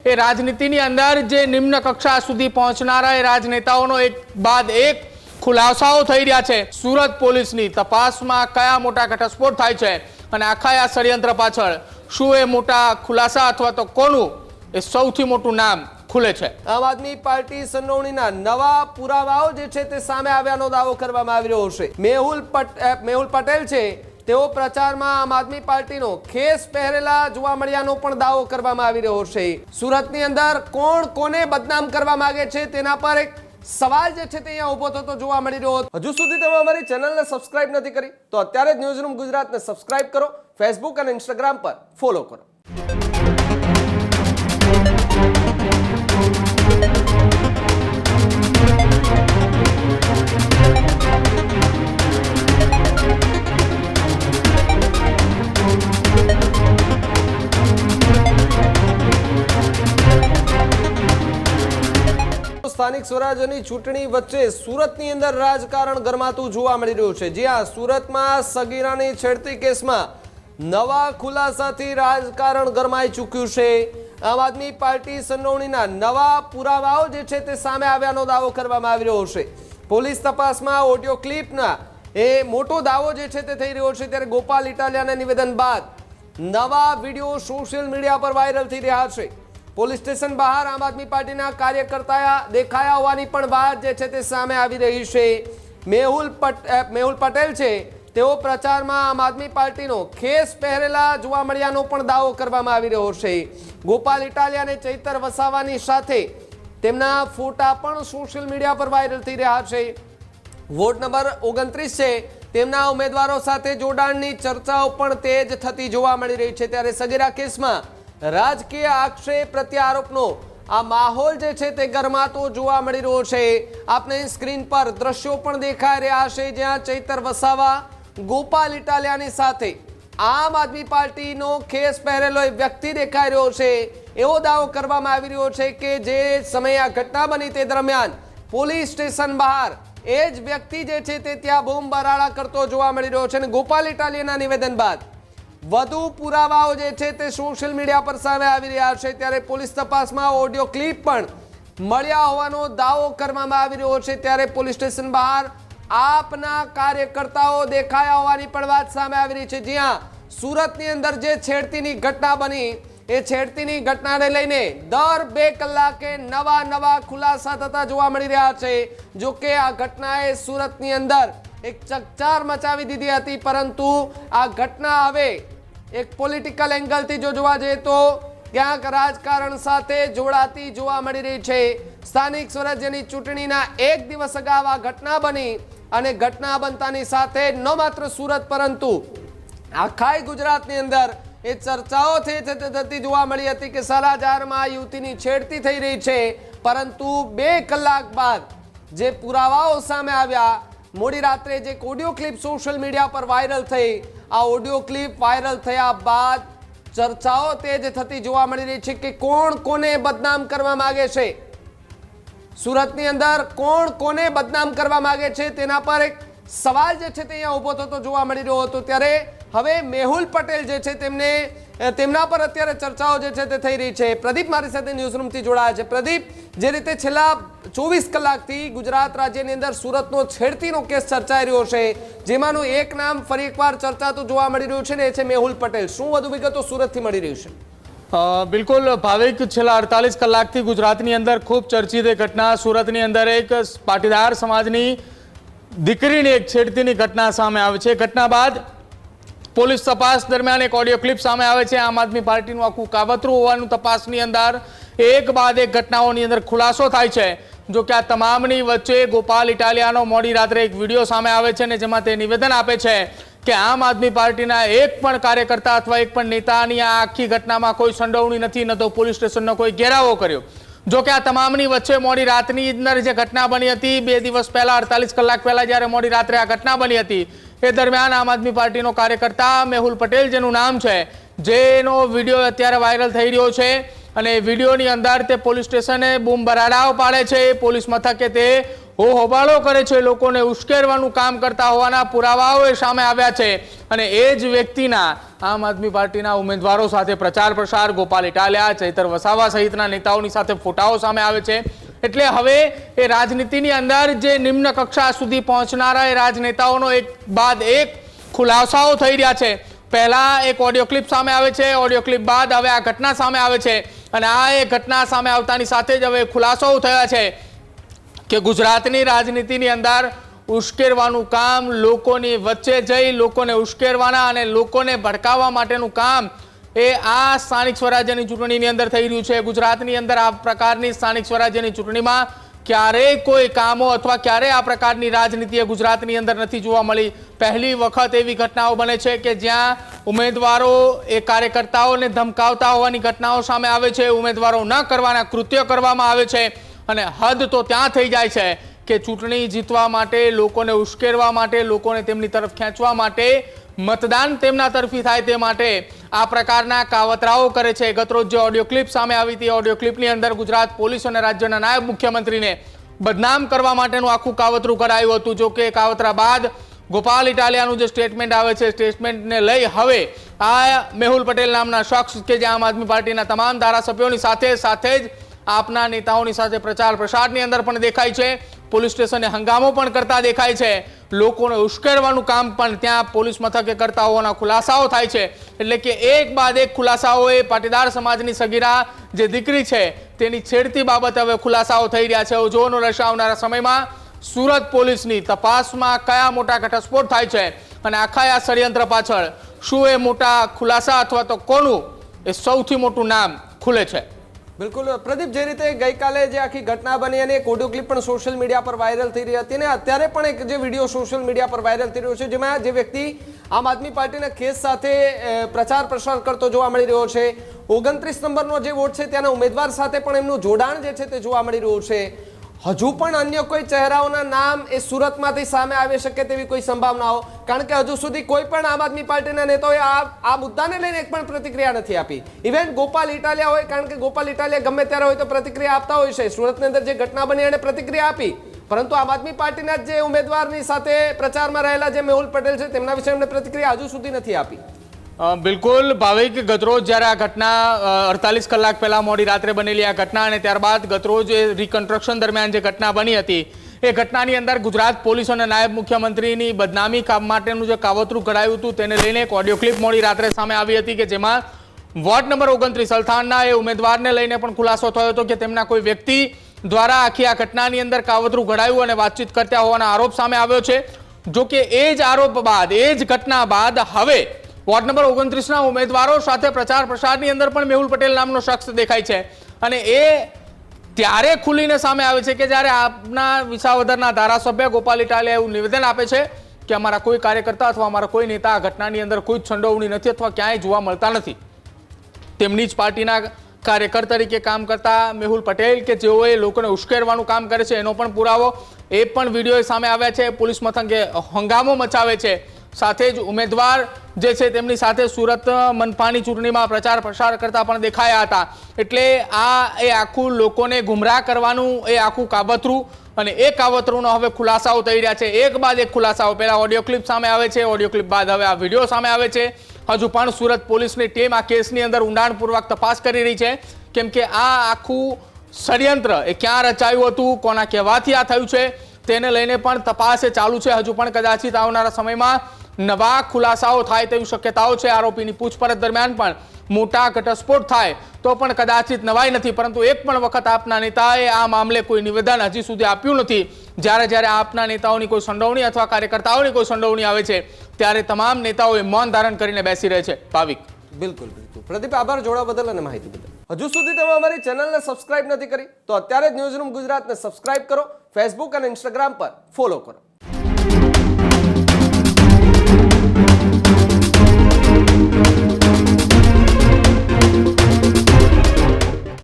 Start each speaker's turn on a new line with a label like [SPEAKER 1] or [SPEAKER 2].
[SPEAKER 1] એ રાજનીતિની અંદર જે નિમ્ન કક્ષા સુધી પહોંચનારા એ રાજનેતાઓનો એક બાદ એક ખુલાસાઓ થઈ રહ્યા છે। સુરત પોલીસની તપાસમાં કયા મોટા ઘટસ્ફોટ થાય છે અને આખા આ ષડયંત્ર પાછળ શું એ મોટા ખુલાસા અથવા તો કોનું એ સૌથી મોટું નામ ખુલે છે।
[SPEAKER 2] આમ આદમી પાર્ટી સંડોવણીના નવા પુરાવાઓ જે છે તે સામે આવ્યાનો દાવો કરવામાં આવી રહ્યો છે। મેહુલ પટેલ છે તેઓ પ્રચારમાં આમ આદમી પાર્ટીનો ખેસ પહેરેલા જોવા મળ્યાનો પણ દાવો કરવામાં આવી રહ્યો છે। સુરતની અંદર કોણ કોને બદનામ કરવા માંગે છે તેના પર એક સવાલ જે છે તે અહીંયા ઉભો થતો જોવા મળી રહ્યો। હજુ સુધી તમે અમારી ચેનલને સબસ્ક્રાઇબ નથી કરી તો અત્યારે જ ન્યૂઝરૂમ ગુજરાતને સબસ્ક્રાઇબ કરો, ફેસબુક અને ઇન્સ્ટાગ્રામ પર ફોલો કરો। સ્થાનિક સ્વરાજ્યની ચૂંટણી વચ્ચે સુરતની અંદર રાજકારણ ગરમાતું જોવા મળી રહ્યું છે। જ્યાં સુરતમાં સગીરાની છેડતી કેસમાં નવા ખુલાસાથી રાજકારણ ગરમાઈ ચૂક્યું છે। આમ આદમી પાર્ટી સંડોવણીના નવા પુરાવાઓ જે છે તે સામે આવ્યાનો દાવો કરવામાં આવી રહ્યો છે। પોલીસ તપાસમાં ઓડિયો ક્લિપના એ મોટો દાવો જે છે તે થઈ રહ્યો છે। ત્યારે ગોપાલ ઇટાલિયાના નિવેદન બાદ નવા વિડીયો સોશિયલ મીડિયા પર વાયરલ થઈ રહ્યા છે। પોલીસ સ્ટેશન બહાર આમ આદમી પાર્ટીના કાર્યકર્તા દેખાયા હોવાની પણ વાત જે છે તે સામે આવી રહી છે। મેહુલ પટેલ છે તેઓ પ્રચારમાં આમ આદમી પાર્ટીનો ખેસ પહેરેલા જોવા મળ્યાનો પણ દાવો કરવામાં આવી રહ્યો છે। ગોપાલ ઇટાલિયા અને ચૈતર વસાવાની સાથે તેમના ફોટા પણ સોશિયલ મીડિયા પર વાયરલ થઈ રહ્યા છે। વોર્ડ નંબર 29 છે તેમના ઉમેદવારો સાથે જોડાણની ચર્ચાઓ પણ તેજ થતી જોવા મળી રહી છે। ત્યારે સગીરા કેસમાં રાજકીય આક્ષેપ પ્રત્યારોપનો આ માહોલ જે છે તે ગરમાતો જોવા મળી રહ્યો છે। આપને સ્ક્રીન પર દ્રશ્યો પણ દેખાઈ રહ્યા છે જ્યાં ચૈતર વસાવા ગોપાલ ઇટાલિયાની સાથે આમ આદમી પાર્ટીનો ખેસ પહેરેલો વ્યક્તિ દેખાઈ રહ્યો છે। એવો દાવો કરવામાં આવી રહ્યો છે કે જે સમયે આ ઘટના બની તે દરમિયાન પોલીસ સ્ટેશન બહાર એ જ વ્યક્તિ જે છે તે ત્યાં બોમ્બ બરાડા કરતો જોવા મળી રહ્યો છે। અને ગોપાલ ઇટાલિયાના નિવેદન બાદ વધુ પુરાવાઓ જે છે તે સોશિયલ મીડિયા પર સામે આવી રહ્યા છે। ત્યારે પોલીસ તપાસમાં ઓડિયો ક્લિપ પણ મળ્યા હોવાનો દાવો કરવામાં આવી રહ્યો છે। ત્યારે પોલીસ સ્ટેશન બહાર આપના કાર્યકર્તાઓ દેખાયા હોવાની પણ વાત સામે આવી રહી છે। જ્યાં સુરતની અંદર જે છેડતીની ઘટના બની એ છેડતીની ઘટનાને લઈને દર 2 કલાકે નવા ખુલાસા થતા જોવા મળી રહ્યા છે। જો કે આ ઘટનાએ સુરતની અંદર એક ચકચાર મચાવી દીધી હતી, પરંતુ આ ઘટના હવે એક પોલિટિકલ એંગલથી જો જોવા જઈએ તો ક્યાંક રાજકારણ સાથે જોડાતી જોવા મળી રહી છે। સ્થાનિક સ્વરાજ્યની ચૂંટણીના એક દિવસ અગાઉ આ ઘટના બની અને ઘટના બનતાની સાથે ન માત્ર સુરત પરંતુ આખા ગુજરાતની અંદર એ ચર્ચાઓ થતી જોવા મળી હતી કે સાલાજારમાં યુવતીની છેડતી થઈ રહી છે। પરંતુ 2 કલાક બાદ જે પુરાવાઓ સામે આવ્યા, મોડી રાત્રે જે ઓડિયો ક્લિપ સોશિયલ મીડિયા પર વાયરલ થઈ, આ ઓડિયો ક્લિપ વાયરલ થયા બાદ ચર્ચાઓ તેજ થતી જોવા મળી રહી છે કે કોણ કોને બદનામ કરવા માંગે છે। સુરતની અંદર કોણ કોને બદનામ કરવા માંગે છે તેના પર એક સવાલ જે છે તે અહીંયા ઉભો થતો જોવા મળી રહ્યો હતો। ત્યારે હવે મેહુલ પટેલ જે છે તેમના પર અત્યારે ચર્ચાઓ જે છે તે થઈ રહી છે। પ્રદીપ મારી સાથે ન્યૂઝરૂમથી જોડાયા છે। પ્રદીપ, જે રીતે છેલ્લા 24 કલાકથી ગુજરાત રાજ્યની અંદર સુરતનો છેડતીનો કેસ ચર્ચાઈ રહ્યો છે, જેમાંનું એક નામ ફરી એકવાર ચર્ચાતું જોવા મળી રહ્યું છે ને એ છે મેહુલ પટેલ। શું વધુ વિગતો સુરતથી મળી રહ્યું છે?
[SPEAKER 1] બિલકુલ ભાવિક, છેલ્લા 48 કલાકથી ગુજરાતની અંદર ખૂબ ચર્ચિત ઘટના સુરતની અંદર એક પાટીદાર સમાજની દીકરીની એક છેડતીની ઘટના સામે આવે છે। ઘટના બાદ પોલીસ તપાસ દરમિયાન એક ઓડિયો ક્લિપ સામે આવે છે। આમ આદમી પાર્ટીનું આખું કાવતરું હોવાનું તપાસની અંદર એક બાદ એક ઘટનાઓની અંદર ખુલાસો થાય છે। જો કે આ તમામની વચ્ચે ગોપાલ ઇટાલિયાનો મોડી રાત્રે એક વિડીયો સામે આવે છે ને જેમાં તે નિવેદન આપે છે કે આમ આદમી પાર્ટીના એક પણ કાર્યકર્તા અથવા એક પણ નેતાની આ આખી ઘટનામાં કોઈ સંડોવણી નથી, ન તો પોલીસ સ્ટેશનનો કોઈ ઘેરાવો કર્યો। જો કે આ તમામની વચ્ચે મોડી રાતની અંદર જે ઘટના બની હતી, 2 દિવસ પહેલા 48 કલાક પહેલા જ્યારે મોડી રાત્રે આ ઘટના બની હતી, એ દરમિયાન આમ આદમી પાર્ટીનો કાર્યકર્તા મેહુલ પટેલ જેનું નામ છે, જેનો વિડીયો અત્યારે વાયરલ થઈ રહ્યો છે અને વિડીયોની અંદર તે પોલીસ સ્ટેશને બૂમ બરાડાઓ પાડે છે, પોલીસ મથકે તે હોબાળો કરે છે, લોકોને ઉશ્કેરવાનું કામ કરતા હોવાના પુરાવાઓ સામે આવ્યા છે અને એ જ વ્યક્તિના આમ આદમી પાર્ટીના ઉમેદવારો સાથે પ્રચાર પ્રસાર, ગોપાલ ઇટાલિયા, ચૈતર વસાવા સહિતના નેતાઓની સાથે ફોટાઓ સામે આવે છે। એટલે હવે એ રાજનીતિની અંદર જે નિમ્ન કક્ષા સુધી પહોંચનારા એ રાજનેતાઓનો એક બાદ એક ખુલાસાઓ થઈ રહ્યા છે। પહેલા એક ઓડિયો ક્લિપ સામે આવે છે, ઓડિયો ક્લિપ બાદ હવે આ ઘટના સામે આવે છે અને આ એ ઘટના સામે આવતાની સાથે જ હવે ખુલાસાઓ થયા છે કે ગુજરાતની રાજનીતિની અંદર ઉશ્કેરવાનું કામ, લોકોની વચ્ચે જઈ લોકોને ઉશ્કેરવાના અને લોકોને ભડકાવવા માટેનું કામ એ આ સ્થાનિક સ્વરાજ્યની ચૂંટણીની અંદર થઈ રહ્યું છે। ગુજરાતની અંદર આ પ્રકારની સ્થાનિક સ્વરાજ્યની ચૂંટણીમાં ક્યારેય કોઈ કામો અથવા ક્યારેય આ પ્રકારની રાજનીતિ ગુજરાતની અંદર નથી જોવા મળી। પહેલી વખત એવી ઘટનાઓ બને છે કે જ્યાં ઉમેદવારો એ કાર્યકર્તાઓને ધમકાવતા હોવાની ઘટનાઓ સામે આવે છે, ઉમેદવારો ન કરવાના કૃત્યો કરવામાં આવે છે અને હદ તો ત્યાં થઈ જાય છે કે ચૂંટણી જીતવા માટે, લોકોને ઉશ્કેરવા માટે, લોકોને તેમની તરફ ખેંચવા માટે, મતદાન તેમના તરફી થાય તે માટે આ પ્રકારના કાવતરાઓ કરે છે। ગતરોજ જે ઓડિયો ક્લિપ સામે આવી હતી, ઓડિયો ક્લિપની અંદર ગુજરાત પોલીસ અને રાજ્યના નાયબ મુખ્યમંત્રીને બદનામ કરવા માટેનું આખું કાવતરું કરાયું હતું। જો કે કાવતરા બાદ ગોપાલ ઇટાલિયાનું જે સ્ટેટમેન્ટ આવે છે, સ્ટેટમેન્ટને લઈ હવે આ મેહુલ પટેલ નામના શખ્સ કે જે આમ આદમી પાર્ટીના તમામ ધારાસભ્યોની સાથે જ આપના નેતાઓની સાથે પ્રચાર પ્રસારની અંદર પણ દેખાય છે, પોલીસ સ્ટેશને હંગામો પણ કરતા દેખાય છે, લોકોને ઉશ્કેરવાનું કામ પણ ત્યાં પોલીસ મથકે કરતા હોવાના ખુલાસાઓ થાય છે। એટલે કે એક બાદ એક ખુલાસાઓએ પાટીદાર સમાજની સગીરા જે દીકરી છે તેની છેડતી બાબતે હવે ખુલાસાઓ થઈ રહ્યા છે। જોવાનું રહેશે આવનારા સમયમાં સુરત પોલીસની તપાસમાં કયા મોટા ઘટસ્ફોટ થાય છે અને આખા આ ષડયંત્ર પાછળ શું એ મોટા ખુલાસા અથવા તો કોનું એ સૌથી મોટું નામ ખુલે છે।
[SPEAKER 2] બિલકુલ પ્રદીપ, જે રીતે ગઈકાલે જે આખી ઘટના બની અને એક ઓડિયો ક્લિપ પણ સોશિયલ મીડિયા પર વાયરલ થઈ રહી હતી અને અત્યારે પણ એક જે વિડીયો સોશિયલ મીડિયા પર વાયરલ થઈ રહ્યો છે જેમાં જે વ્યક્તિ આમ આદમી પાર્ટીના કેસ સાથે પ્રચાર પ્રસાર કરતો જોવા મળી રહ્યો છે, 29 નંબરનો જે વોર્ડ છે ત્યાંના ઉમેદવાર સાથે પણ એમનું જોડાણ જે છે તે જોવા મળી રહ્યું છે। હજુ પણ અન્ય કોઈ ચહેરાઓના નામ એ સુરતમાંથી સામે આવી શકે તેવી કોઈ સંભાવનાઓ, કારણ કે હજુ સુધી કોઈ પણ આમ આદમી પાર્ટીના નેતાઓએ આ મુદ્દાને લઈને એક પણ પ્રતિક્રિયા નથી આપી। ઇવેન ગોપાલ ઇટાલિયા હોય, કારણ કે ગોપાલ ઇટાલિયા ગમે ત્યારે હોય તો પ્રતિક્રિયા આપતા હોય છે, સુરતની અંદર જે ઘટના બની એને પ્રતિક્રિયા આપી, પરંતુ આમ આદમી પાર્ટીના જે ઉમેદવારની સાથે પ્રચારમાં રહેલા જે મેહુલ પટેલ છે તેમના વિશે એમને પ્રતિક્રિયા હજુ સુધી નથી આપી।
[SPEAKER 1] બિલકુલ ભાવિક, ગતરોજ જ્યારે આ ઘટના 48 કલાક પહેલા મોડી રાત્રે બનેલી આ ઘટના અને ત્યારબાદ ગતરોજ રિકન્સ્ટ્રક્શન દરમિયાન જે ઘટના બની હતી એ ઘટનાની અંદર ગુજરાત પોલીસ અને નાયબ મુખ્યમંત્રીની બદનામી માટેનું જે કાવતરું ઘડાયું હતું તેને લઈને એક ઓડિયો ક્લિપ મોડી રાત્રે સામે આવી હતી કે જેમાં વોર્ડ નંબર 29 અલથાણના એ ઉમેદવારને લઈને પણ ખુલાસો થયો હતો કે તેમના કોઈ વ્યક્તિ દ્વારા આખી આ ઘટનાની અંદર કાવતરું ઘડાયું અને વાતચીત કરતા હોવાના આરોપ સામે આવ્યો છે। જો કે એ જ આરોપ બાદ, એ જ ઘટના બાદ હવે વોર્ડ નંબર 29ના ઉમેદવારો સાથે પ્રચાર પ્રસારની અંદર પણ મેહુલ પટેલ નામનો શખ્સ દેખાય છે અને એ ત્યારે ખુલીને સામે આવે છે કે જ્યારે આપના વિસાવદરના ધારાસભ્ય ગોપાલ ઇટાલિયા એવું નિવેદન આપે છે કે અમારા કોઈ કાર્યકર્તા અથવા અમારા કોઈ નેતા આ ઘટનાની અંદર કોઈ સંડોવણી નથી અથવા ક્યાંય જોવા મળતા નથી। તેમની જ પાર્ટીના કાર્યકર તરીકે કામ કરતા મેહુલ પટેલ કે જેઓએ લોકોને ઉશ્કેરવાનું કામ કરે છે એનો પણ પુરાવો એ પણ વિડીયો સામે આવ્યા છે, પોલીસ મથકે હંગામો મચાવે છે। સાથે જ ઉમેદવાર જે છે તેમની સાથે સુરત મનપાની ચૂંટણીમાં પ્રચાર પ્રસાર કરતા પણ દેખાયા હતા। એટલે આ એ આખું લોકોને ગુમરાહ કરવાનું એ આખું કાવતરું અને એ કાવતરુંનો હવે ખુલાસાઓ થઈ રહ્યા છે। એક બાદ એક ખુલાસાઓ, પહેલા ઓડિયો ક્લિપ સામે આવે છે, ઓડિયો ક્લિપ બાદ હવે આ વિડીયો સામે આવે છે। હજુ પણ સુરત પોલીસની ટીમ આ કેસની અંદર ઊંડાણપૂર્વક તપાસ કરી રહી છે, કેમ કે આ આખું ષડયંત્ર એ ક્યાં રચાયું હતું, કોના કહેવાથી આ થયું છે તેને લઈને પણ તપાસ એ ચાલુ છે। હજુ પણ કદાચિત આવનારા સમયમાં નવા ખુલાસાઓ થાય તેવી શક્યતાઓ છે। આરોપીની પૂછપરછ દરમિયાન પણ મોટા ઘટસ્ફોટ થાય તો પણ કદાચિત નવાઈ નથી, પરંતુ એક પણ વખત આપના નેતાએ આ મામલે કોઈ નિવેદન હજી સુધી આપ્યું નથી। જ્યારે આપના નેતાઓની કોઈ સંડોવણી અથવા કાર્યકર્તાઓની કોઈ સંડોવણી આવે છે ત્યારે તમામ નેતાઓએ મૌન ધારણ કરીને બેસી રહે છે। ભાવિક,
[SPEAKER 2] બિલકુલ બિલકુલ પ્રદીપ, આભાર જોડાવા બદલ અને માહિતી બદલ। હજુ સુધી તમે અમારી ચેનલને સબસ્ક્રાઇબ નથી કરી તો અત્યારે જ ન્યૂઝરૂમ ગુજરાતને સબસ્ક્રાઇબ કરો, ફેસબુક અને ઇન્સ્ટાગ્રામ પર ફોલો કરો।